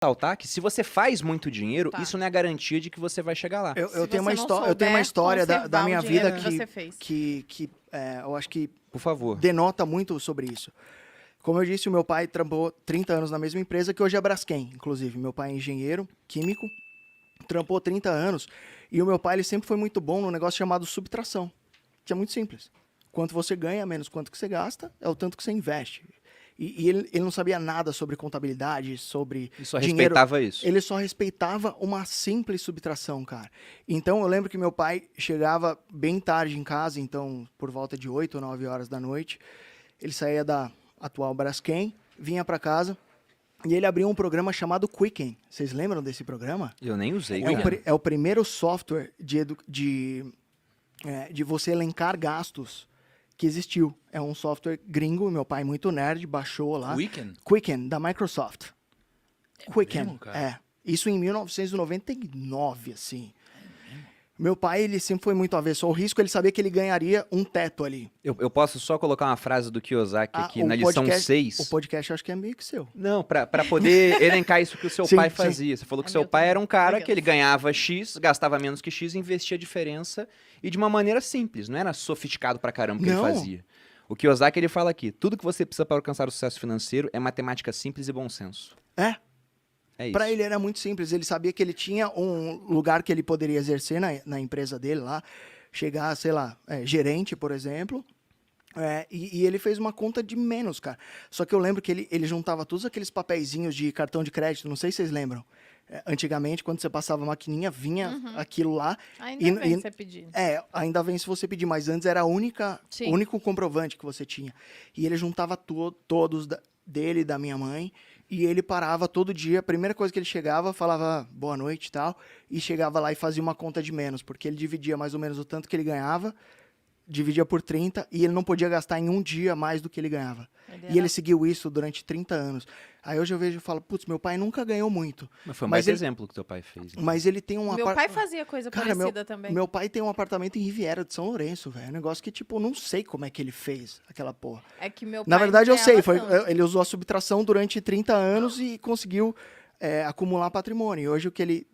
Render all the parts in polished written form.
ressaltar que se você faz muito dinheiro, Tá. isso não é garantia de que você vai chegar lá. Eu Se tenho você uma não história, eu tenho uma souber história da conservar minha o dinheiro vida que você fez. que eu acho que Por favor. denota muito sobre isso. Como eu disse, o meu pai trampou 30 anos na mesma empresa que hoje é a Braskem, inclusive. Meu pai é engenheiro químico, trampou 30 anos. E o meu pai ele sempre foi muito bom num negócio chamado subtração, que é muito simples. Quanto você ganha, menos quanto que você gasta, é o tanto que você investe. E ele não sabia nada sobre contabilidade, sobre E só dinheiro. respeitava isso. Ele só respeitava uma simples subtração, cara. Então, eu lembro que meu pai chegava bem tarde em casa, então, por volta de 8 ou 9 horas da noite. Ele saía da atual Braskem, vinha para casa e ele abriu um programa chamado Quicken. Vocês lembram desse programa? Eu nem usei. É o primeiro software de você elencar gastos que existiu. É um software gringo, meu pai muito nerd, baixou lá. Quicken, da Microsoft. Quicken, mesmo, cara? Isso em 1999, assim. Meu pai, ele sempre foi muito avesso ao risco, ele sabia que ele ganharia um teto ali. Eu posso só colocar uma frase do Kiyosaki aqui o na lição podcast- 6? O podcast eu acho que é meio que seu. Não, pra poder elencar isso que o seu Sim, pai sim. fazia. Você falou que É seu meu pai também. era um cara Obrigada. que ele ganhava X, gastava menos que X e investia a diferença. E de uma maneira simples, não era sofisticado pra caramba que Não. ele fazia. O Kiyosaki, ele fala aqui, tudo que você precisa para alcançar o sucesso financeiro é matemática simples e bom senso. É isso. Para ele era muito simples. Ele sabia que ele tinha um lugar que ele poderia exercer na empresa dele lá. Chegar, sei lá, gerente, por exemplo. E ele fez uma conta de menos, cara. Só que eu lembro que ele juntava todos aqueles papeizinhos de cartão de crédito. Não sei se vocês lembram. Antigamente, quando você passava a maquininha, vinha aquilo lá. Ainda bem você pedir. Ainda vem se você pedir, mas antes era o Sim. único comprovante que você tinha. E ele juntava todos dele, da minha mãe, e ele parava todo dia. A primeira coisa que ele chegava, falava boa noite e tal, e chegava lá e fazia uma conta de menos, porque ele dividia mais ou menos o tanto que ele ganhava, dividia por 30, e ele não podia gastar em um dia mais do que ele ganhava. E ele seguiu isso durante 30 anos. Aí hoje eu vejo e falo, putz, meu pai nunca ganhou muito. Mas foi um mas baita ele- exemplo que teu pai fez. né? Mas ele tem um Meu pai fazia coisa Cara, parecida também. Meu pai tem um apartamento em Riviera de São Lourenço, velho. Um negócio que, tipo, eu não sei como é que ele fez aquela porra. É que meu pai Na verdade, eu sei. ganhava tanto. Ele usou a subtração durante 30 anos e conseguiu acumular patrimônio. E hoje o que ele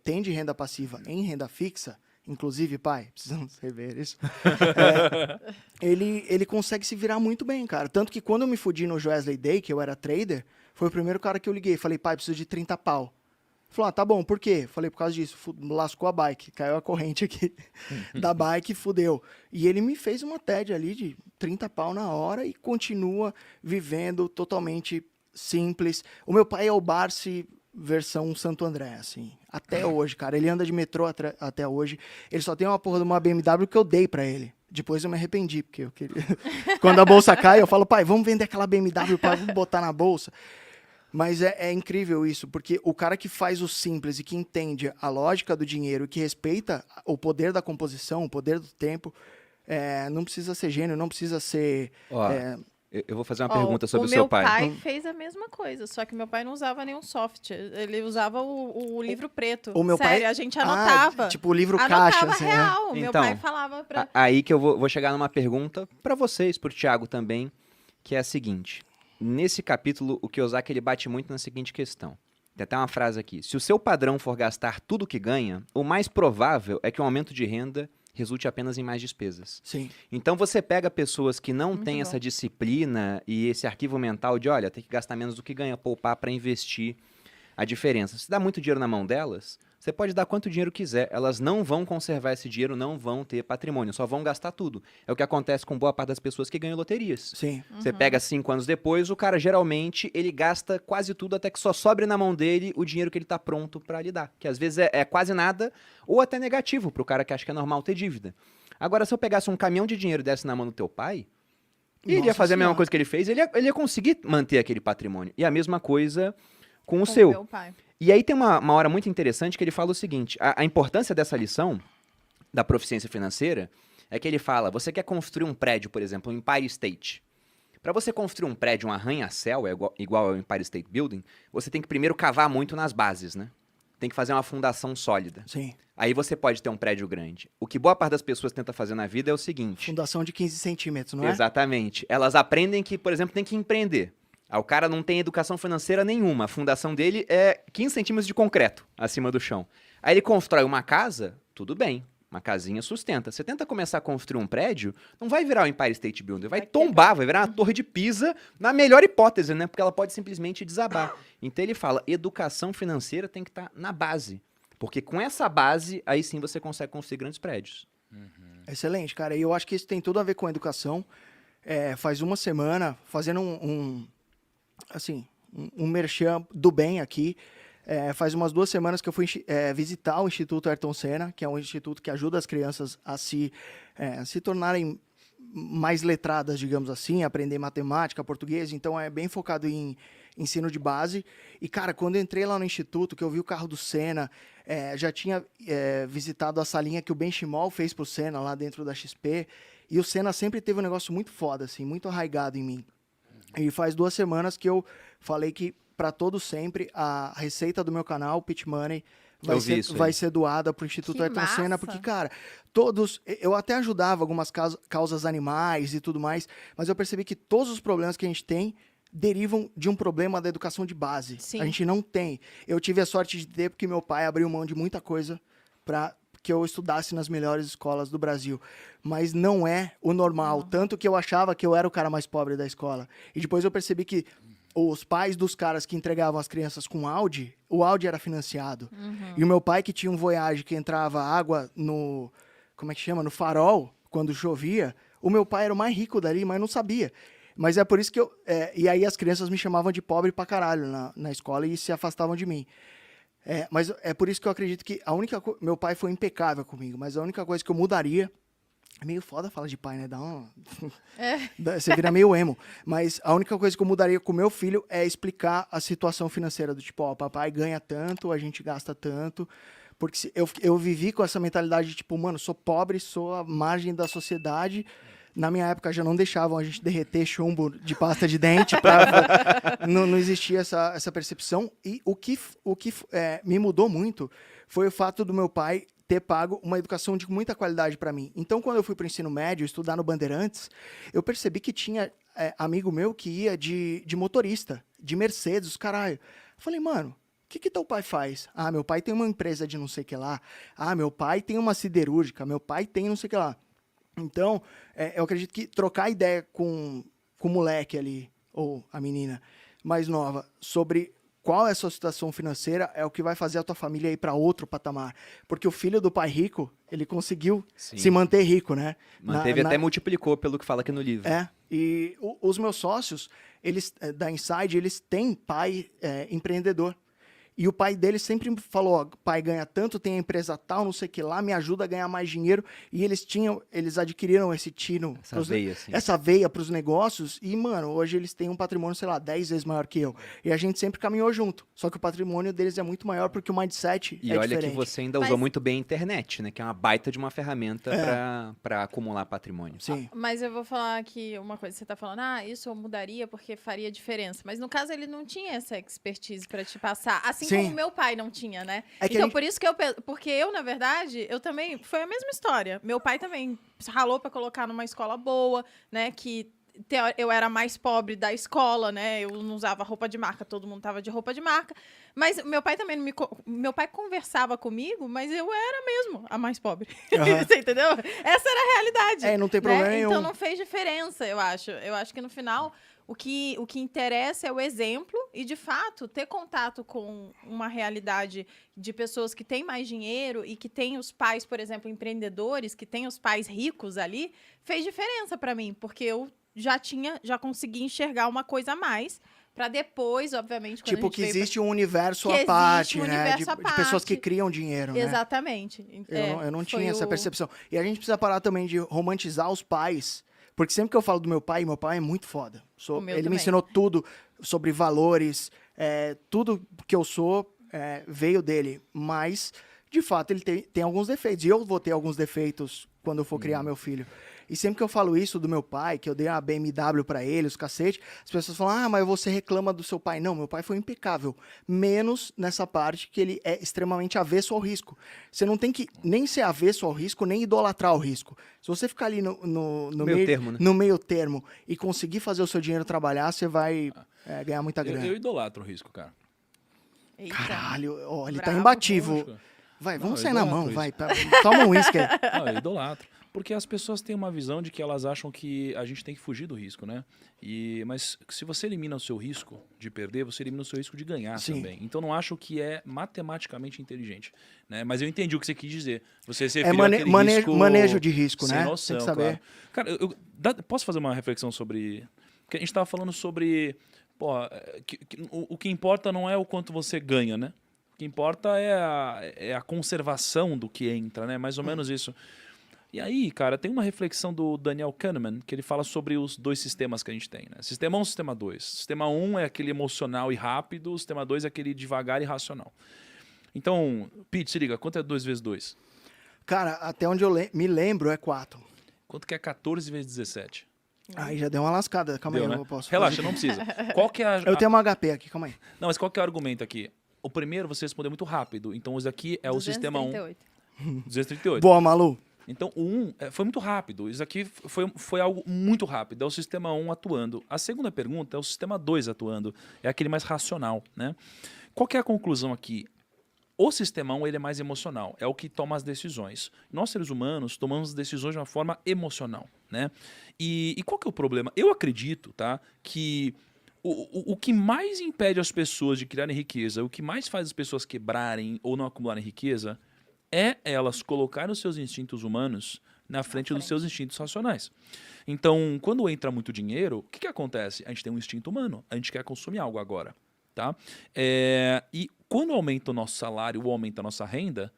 tem de renda passiva em renda fixa, inclusive, pai, precisamos rever isso, ele consegue se virar muito bem, cara. Tanto que quando eu me fudi no Joesley Day, que eu era trader, foi o primeiro cara que eu liguei. Falei, pai, preciso de 30 pau. Ele falou, tá bom, por quê? Falei, por causa disso. Lascou a bike, caiu a corrente aqui da bike, fudeu. E ele me fez uma TED ali de 30 pau na hora e continua vivendo totalmente simples. O meu pai é o Barsi versão Santo André, assim. Até hoje, cara. Ele anda de metrô até hoje. Ele só tem uma porra de uma BMW que eu dei pra ele. Depois eu me arrependi, porque eu queria... Quando a bolsa cai, eu falo, pai, vamos vender aquela BMW, pai, vamos botar na bolsa. Mas é incrível isso, porque o cara que faz o simples e que entende a lógica do dinheiro e que respeita o poder da composição, o poder do tempo, não precisa ser gênio, não precisa ser... Ó, eu vou fazer uma Ó, pergunta sobre o o seu meu pai. pai fez a mesma coisa, só que meu pai não usava nenhum software. Ele usava o livro preto. O meu Sério, pai... a gente anotava. tipo o livro Anotava caixa, assim, né? real. Meu Então, pai falava pra... Aí que eu vou chegar numa pergunta pra vocês, pro Thiago também, que é a seguinte. Nesse capítulo, o Kiyosaki ele bate muito na seguinte questão. Tem até uma frase aqui. Se o seu padrão for gastar tudo que ganha, o mais provável é que um aumento de renda resulte apenas em mais despesas. Sim. Então você pega pessoas que não Muito têm bom. essa disciplina e esse arquivo mental de, olha, tem que gastar menos do que ganha, poupar para investir a diferença. Se dá muito dinheiro na mão delas, você pode dar quanto dinheiro quiser, elas não vão conservar esse dinheiro, não vão ter patrimônio, só vão gastar tudo. É o que acontece com boa parte das pessoas que ganham loterias. Sim. Você pega 5 anos depois, o cara geralmente ele gasta quase tudo até que só sobre na mão dele o dinheiro que ele tá pronto para lidar. Que às vezes é quase nada ou até negativo pro cara que acha que é normal ter dívida. Agora, se eu pegasse um caminhão de dinheiro e desse na mão do teu pai, ele ia Nossa fazer a mesma Senhora. coisa que ele fez, ele ia conseguir manter aquele patrimônio. E a mesma coisa com o com seu. meu pai. E aí tem uma hora muito interessante que ele fala o seguinte, a importância dessa lição da proficiência financeira é que ele fala, você quer construir um prédio, por exemplo, o Empire State. Para você construir um prédio, um arranha-céu, igual ao Empire State Building, você tem que primeiro cavar muito nas bases, né? Tem que fazer uma fundação sólida. Sim. Aí você pode ter um prédio grande. O que boa parte das pessoas tenta fazer na vida é o seguinte. Fundação de 15 centímetros, não é? Exatamente. Elas aprendem que, por exemplo, tem que empreender. Aí o cara não tem educação financeira nenhuma. A fundação dele é 15 centímetros de concreto acima do chão. Aí ele constrói uma casa, tudo bem. Uma casinha sustenta. Você tenta começar a construir um prédio, não vai virar o Empire State Building, vai tombar, vai virar uma torre de Pisa, na melhor hipótese, né? Porque ela pode simplesmente desabar. Então ele fala, educação financeira tem que estar na base. Porque com essa base, aí sim você consegue construir grandes prédios. Excelente, cara. E eu acho que isso tem tudo a ver com a educação. Faz uma semana, fazendo um merchan do bem aqui, faz umas 2 semanas que eu fui visitar o Instituto Ayrton Senna, que é um instituto que ajuda as crianças a se tornarem mais letradas, digamos assim, aprender matemática, português. Então é bem focado em ensino de base. E, cara, quando eu entrei lá no instituto, que eu vi o carro do Senna, já tinha visitado a salinha que o Benchimol fez pro Senna lá dentro da XP. E o Senna sempre teve um negócio muito foda, assim, muito arraigado em mim. E faz 2 semanas que eu falei que, para todo sempre, a receita do meu canal, Pitch Money, vai ser doada pro Instituto Ayrton Senna, porque, cara, eu até ajudava algumas causas animais e tudo mais, mas eu percebi que todos os problemas que a gente tem derivam de um problema da educação de base. Sim. A gente não tem. Eu tive a sorte de ter, porque meu pai abriu mão de muita coisa para que eu estudasse nas melhores escolas do Brasil. Mas não é o normal. Tanto que eu achava que eu era o cara mais pobre da escola. E depois eu percebi que os pais dos caras que entregavam as crianças com Audi, o Audi era financiado. E o meu pai, que tinha um Voyage que entrava água no... Como é que chama? No farol, quando chovia. O meu pai era o mais rico dali, mas não sabia. Mas é por isso que e aí as crianças me chamavam de pobre pra caralho na escola e se afastavam de mim. Mas é por isso que eu acredito que meu pai foi impecável comigo, mas a única coisa que eu mudaria... É meio foda falar de pai, né? Você vira meio emo. Mas a única coisa que eu mudaria com o meu filho é explicar a situação financeira do tipo, papai ganha tanto, a gente gasta tanto. Porque eu vivi com essa mentalidade de tipo, mano, sou pobre, sou a margem da sociedade. Na minha época já não deixavam a gente derreter chumbo de pasta de dente. Não existia essa percepção. E o que me mudou muito foi o fato do meu pai ter pago uma educação de muita qualidade para mim. Então, quando eu fui para o ensino médio, estudar no Bandeirantes, eu percebi que tinha amigo meu que ia de motorista, de Mercedes, caralho. Eu falei, mano, o que teu pai faz? Ah, meu pai tem uma empresa de não sei o que lá. Ah, meu pai tem uma siderúrgica. Meu pai tem não sei o que lá. Então, eu acredito que trocar ideia com o moleque ali, ou a menina mais nova, sobre qual é a sua situação financeira é o que vai fazer a tua família ir para outro patamar. Porque o filho do pai rico, ele conseguiu se manter rico, né? Manteve até multiplicou pelo que fala aqui no livro. E os meus sócios, eles da Inside, eles têm pai empreendedor. E o pai dele sempre falou, pai ganha tanto, tem a empresa tal, não sei o que lá, me ajuda a ganhar mais dinheiro. E eles adquiriram esse tino, essa veia para os negócios. E, mano, hoje eles têm um patrimônio, sei lá, 10 vezes maior que eu. E a gente sempre caminhou junto. Só que o patrimônio deles é muito maior porque o mindset é diferente. E olha que você ainda usou muito bem a internet, né? Que é uma baita de uma ferramenta para acumular patrimônio. Sim. Mas eu vou falar aqui uma coisa. Você tá falando, isso eu mudaria porque faria diferença. Mas no caso, ele não tinha essa expertise para te passar. Assim como meu pai não tinha, né? Então, por isso que porque eu, na verdade, eu também... Foi a mesma história. Meu pai também ralou para colocar numa escola boa, né? Que eu era mais pobre da escola, né? Eu não usava roupa de marca, todo mundo tava de roupa de marca. Mas meu pai também meu pai conversava comigo, mas eu era mesmo a mais pobre. Você entendeu? Essa era a realidade. Não tem problema nenhum. Então não fez diferença, eu acho. Eu acho que no final... O que interessa é o exemplo e, de fato, ter contato com uma realidade de pessoas que têm mais dinheiro e que têm os pais, por exemplo, empreendedores, que têm os pais ricos ali, fez diferença para mim, porque eu já consegui enxergar uma coisa a mais para depois, obviamente... Quando tipo, que existe um universo à parte, né? De pessoas que criam dinheiro, né? Exatamente. Eu não tinha essa percepção. E a gente precisa parar também de romantizar os pais. Porque sempre que eu falo do meu pai é muito foda. Ele me ensinou tudo sobre valores, tudo que eu sou veio dele. Mas, de fato, ele tem alguns defeitos. E eu vou ter alguns defeitos quando eu for criar meu filho. E sempre que eu falo isso do meu pai, que eu dei uma BMW pra ele, os cacete, as pessoas falam, mas você reclama do seu pai. Não, meu pai foi impecável. Menos nessa parte que ele é extremamente avesso ao risco. Você não tem que nem ser avesso ao risco, nem idolatrar o risco. Se você ficar ali no meio termo, né? No meio termo e conseguir fazer o seu dinheiro trabalhar, você vai ganhar muita grana. Eu idolatro o risco, cara. Eita. Caralho, ele tá Bravo. imbatível. Vai, vamos sair na mão, vai. Toma um uísque aí. Não, eu idolatro. Porque as pessoas têm uma visão de que elas acham que a gente tem que fugir do risco, né? Mas se você elimina o seu risco de perder, você elimina o seu risco de ganhar também. Então não acho que é matematicamente inteligente. Né? Mas eu entendi o que você quis dizer. Você se referiu àquele risco manejo de risco, sem né? noção, tem que saber. Claro. Cara, posso fazer uma reflexão sobre... Porque a gente estava falando sobre... o que importa não é o quanto você ganha, né? O que importa é a conservação do que entra, né? Mais ou menos isso. E aí, cara, tem uma reflexão do Daniel Kahneman, que ele fala sobre os dois sistemas que a gente tem, né? Sistema 1 e sistema 2. Sistema 1 é aquele emocional e rápido, o sistema 2 é aquele devagar e racional. Então, Pete, se liga, quanto é 2 vezes 2? Cara, até onde eu me lembro é 4. Quanto que é 14 vezes 17? Aí já deu uma lascada, calma Deu, aí, né? eu posso Relaxa, fazer. não precisa. Qual que é Eu tenho uma HP aqui, calma aí. Não, mas qual que é o argumento aqui? O primeiro você respondeu muito rápido, então isso aqui é o sistema 1. 238. Boa, Malu. Então, o 1 foi muito rápido. Isso aqui foi algo muito rápido. É o sistema 1 atuando. A segunda pergunta é o sistema 2 atuando. É aquele mais racional, né? Qual que é a conclusão aqui? O sistema 1 ele é mais emocional. É o que toma as decisões. Nós, seres humanos, tomamos decisões de uma forma emocional, né? E qual que é o problema? Eu acredito, tá, que o que mais impede as pessoas de criarem riqueza, o que mais faz as pessoas quebrarem ou não acumularem riqueza, é elas colocarem os seus instintos humanos na frente dos seus instintos racionais. Então, quando entra muito dinheiro, o que acontece? A gente tem um instinto humano, a gente quer consumir algo agora. Tá? E quando aumenta o nosso salário ou aumenta a nossa renda,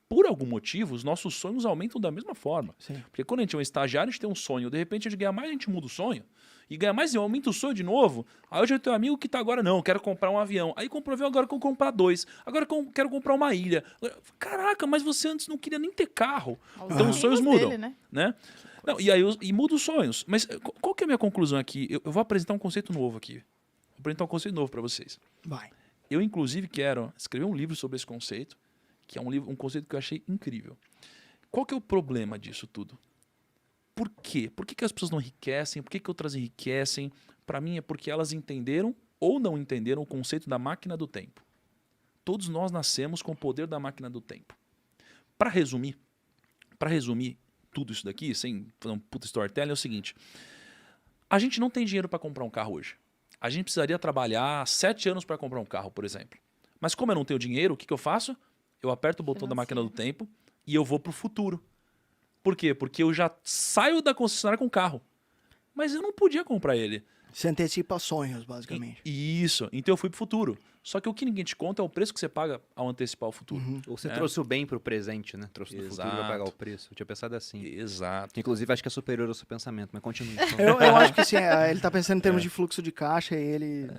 por algum motivo, os nossos sonhos aumentam da mesma forma. Sim. Porque quando a gente é um estagiário, a gente tem um sonho, de repente a gente ganha mais, a gente muda o sonho. E ganha mais e aumenta o sonho de novo. Aí hoje eu tenho um amigo que tá agora, não, quero comprar um avião. Aí comprou um avião, agora quero comprar 2. Agora quero comprar uma ilha. Caraca, mas você antes não queria nem ter carro. Então os sonhos mudam. Dele, né? Não, e aí muda os sonhos. Mas qual que é a minha conclusão aqui? Eu vou apresentar um conceito novo aqui. Vou apresentar um conceito novo para vocês. Vai. Eu, inclusive, quero escrever um livro sobre esse conceito, que é um conceito que eu achei incrível. Qual que é o problema disso tudo? Por quê? Por que as pessoas não enriquecem? Por que outras enriquecem? Para mim é porque elas entenderam ou não entenderam o conceito da máquina do tempo. Todos nós nascemos com o poder da máquina do tempo. Para resumir tudo isso daqui, sem fazer um puta storytelling, é o seguinte. A gente não tem dinheiro para comprar um carro hoje. A gente precisaria trabalhar 7 anos para comprar um carro, por exemplo. Mas como eu não tenho dinheiro, o que eu faço? Eu aperto o botão da máquina do tempo e eu vou para o futuro. Por quê? Porque eu já saio da concessionária com o carro. Mas eu não podia comprar ele. Você antecipa sonhos, basicamente. Isso. Então eu fui pro futuro. Só que o que ninguém te conta é o preço que você paga ao antecipar o futuro. Ou você trouxe o bem pro presente, né? Trouxe do futuro pra pagar o preço. Eu tinha pensado assim. Exato. Que, inclusive, acho que é superior ao seu pensamento, mas continue. Eu acho que sim, ele tá pensando em termos de fluxo de caixa e ele...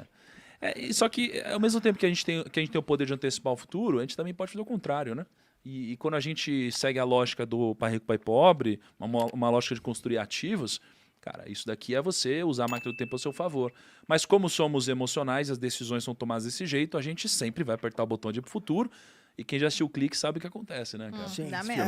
Só que, ao mesmo tempo que a gente tem o poder de antecipar o futuro, a gente também pode fazer o contrário, né? E quando a gente segue a lógica do pai rico, pai pobre, uma lógica de construir ativos, cara, isso daqui é você usar a máquina do tempo ao seu favor. Mas como somos emocionais, as decisões são tomadas desse jeito, a gente sempre vai apertar o botão de ir pro futuro. E quem já assistiu o Clique sabe o que acontece, né, cara? Sim, dá merda.